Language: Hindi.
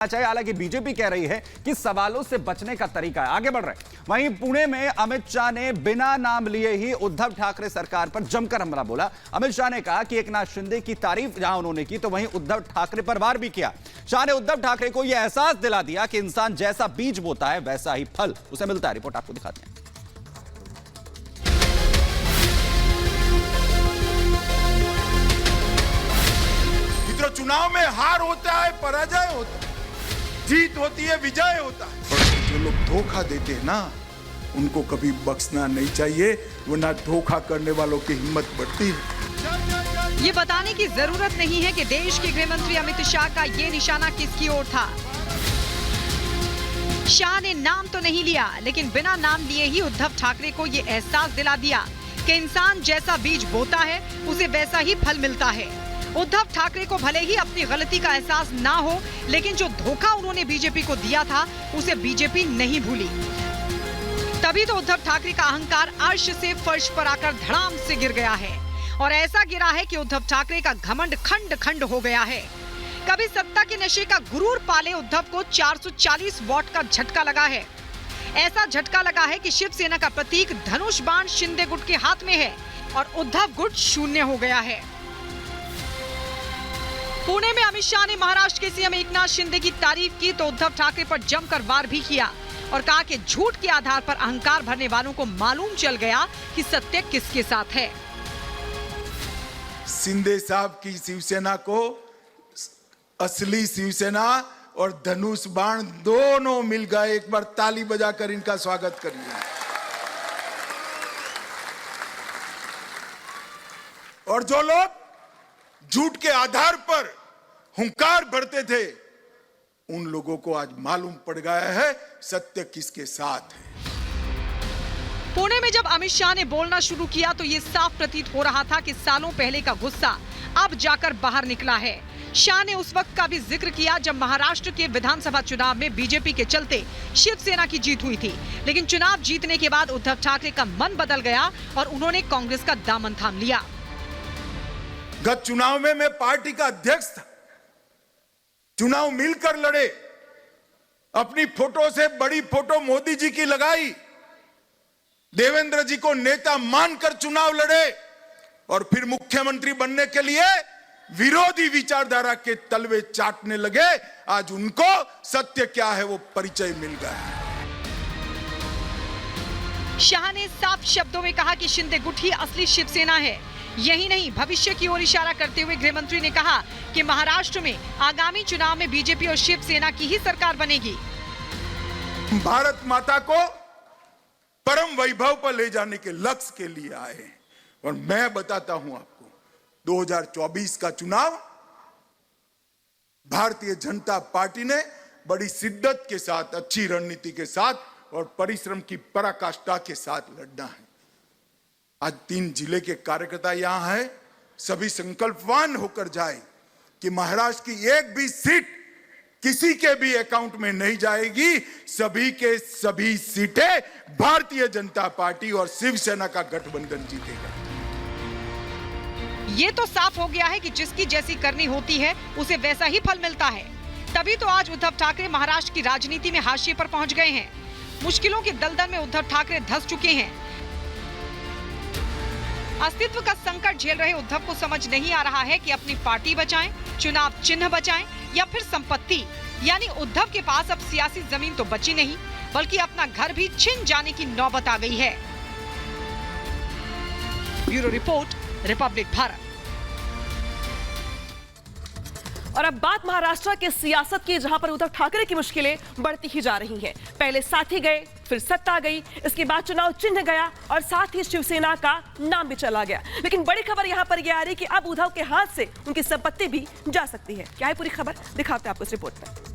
चाहिए। हालांकि बीजेपी कह रही है कि सवालों से बचने का तरीका है। आगे बढ़ रहे वहीं पुणे में अमित शाह ने बिना नाम लिए ही उद्धव ठाकरे सरकार पर जमकर हमला बोला। अमित शाह ने कहा कि एकनाथ शिंदे की तारीफ जहां उन्होंने की तो वहीं उद्धव ठाकरे पर वार भी किया। शाह ने उद्धव ठाकरे को यह एहसास दिला दिया कि इंसान जैसा बीज बोता है वैसा ही फल उसे मिलता है। रिपोर्ट आपको दिखाते हैं। चुनाव में हार होता है, पराजय होता है, जीत होती है, विजय होता है। और जो लोग धोखा देते हैं ना, उनको कभी बख्शना नहीं चाहिए, वरना धोखा करने वालों की हिम्मत बढ़ती है। ये बताने की जरूरत नहीं है कि देश के गृह मंत्री अमित शाह का ये निशाना किसकी ओर था। शाह ने नाम तो नहीं लिया, लेकिन बिना नाम लिए ही उद्धव ठाकरे को ये एहसास दिला दिया कि इंसान जैसा बीज बोता है उसे वैसा ही फल मिलता है। उद्धव ठाकरे को भले ही अपनी गलती का एहसास ना हो, लेकिन जो धोखा उन्होंने बीजेपी को दिया था उसे बीजेपी नहीं भूली। तभी तो उद्धव ठाकरे का अहंकार अर्श से फर्श पर आकर धड़ाम से गिर गया है और ऐसा गिरा है कि उद्धव ठाकरे का घमंड खंड खंड हो गया है। कभी सत्ता के नशे का गुरूर पाले उद्धव को 440 वॉट का झटका लगा है। ऐसा झटका लगा है कि शिवसेना का प्रतीक धनुष बाण शिंदे गुट के हाथ में है और उद्धव गुट शून्य हो गया है। पुणे में अमित शाह ने महाराष्ट्र के सीएम एकनाथ शिंदे की तारीफ की तो उद्धव ठाकरे पर जमकर वार भी किया और कहा कि झूठ के आधार पर अहंकार भरने वालों को मालूम चल गया कि सत्य किसके साथ है। शिंदे साहब की शिवसेना को असली शिवसेना और धनुष बाण दोनों मिल गए। एक बार ताली बजाकर इनका स्वागत करिए। और जो लोग झूठ के आधार पर हुंकार भरते थे, उन लोगों को आज मालूम पड़ गया है सत्य किसके साथ है। पुणे में जब अमित शाह ने बोलना शुरू किया तो ये साफ प्रतीत हो रहा था कि सालों पहले का गुस्सा अब जाकर बाहर निकला है। शाह ने उस वक्त का भी जिक्र किया जब महाराष्ट्र के विधानसभा चुनाव में बीजेपी के चलते शिवसेना की जीत हुई थी, लेकिन चुनाव जीतने के बाद उद्धव ठाकरे का मन बदल गया और उन्होंने कांग्रेस का दामन थाम लिया। गत चुनाव में मैं पार्टी का अध्यक्ष था। चुनाव मिलकर लड़े, अपनी फोटो से बड़ी फोटो मोदी जी की लगाई, देवेंद्र जी को नेता मानकर चुनाव लड़े और फिर मुख्यमंत्री बनने के लिए विरोधी विचारधारा के तलवे चाटने लगे। आज उनको सत्य क्या है वो परिचय मिल गया है। शाह ने साफ शब्दों में कहा कि शिंदे गुट ही असली शिवसेना है। यही नहीं, भविष्य की ओर इशारा करते हुए गृह मंत्री ने कहा कि महाराष्ट्र में आगामी चुनाव में बीजेपी और शिवसेना की ही सरकार बनेगी। भारत माता को परम वैभव पर ले जाने के लक्ष्य के लिए आए हैं और मैं बताता हूं आपको, 2024 का चुनाव भारतीय जनता पार्टी ने बड़ी शिद्दत के साथ, अच्छी रणनीति के साथ और परिश्रम की पराकाष्ठा के साथ लड़ना है। आज 3 जिले के कार्यकर्ता यहां है, सभी संकल्पवान होकर जाए कि महाराष्ट्र की एक भी सीट किसी के भी अकाउंट में नहीं जाएगी। सभी के सभी सीटें भारतीय जनता पार्टी और शिवसेना का गठबंधन जीतेगा। ये तो साफ हो गया है कि जिसकी जैसी करनी होती है उसे वैसा ही फल मिलता है। तभी तो आज उद्धव ठाकरे महाराष्ट्र की राजनीति में हाशिए पर पहुंच गए हैं। मुश्किलों के दलदल में उद्धव ठाकरे धंस चुके हैं। अस्तित्व का संकट झेल रहे उद्धव को समझ नहीं आ रहा है कि अपनी पार्टी बचाएं, चुनाव चिन्ह बचाएं या फिर संपत्ति। यानी उद्धव के पास अब सियासी जमीन तो बची नहीं, बल्कि अपना घर भी छिन जाने की नौबत आ गई है। Bureau report, Republic Bharat. और अब बात महाराष्ट्र के सियासत की, जहां पर उद्धव ठाकरे की मुश्किलें बढ़ती ही जा रही हैं। पहले साथी गए, फिर सत्ता गई, इसके बाद चुनाव चिन्ह गया और साथ ही शिवसेना का नाम भी चला गया। लेकिन बड़ी खबर यहां पर यह आ रही कि अब उद्धव के हाथ से उनकी संपत्ति भी जा सकती है। क्या है पूरी खबर, दिखाते हैं आपको इस रिपोर्ट में।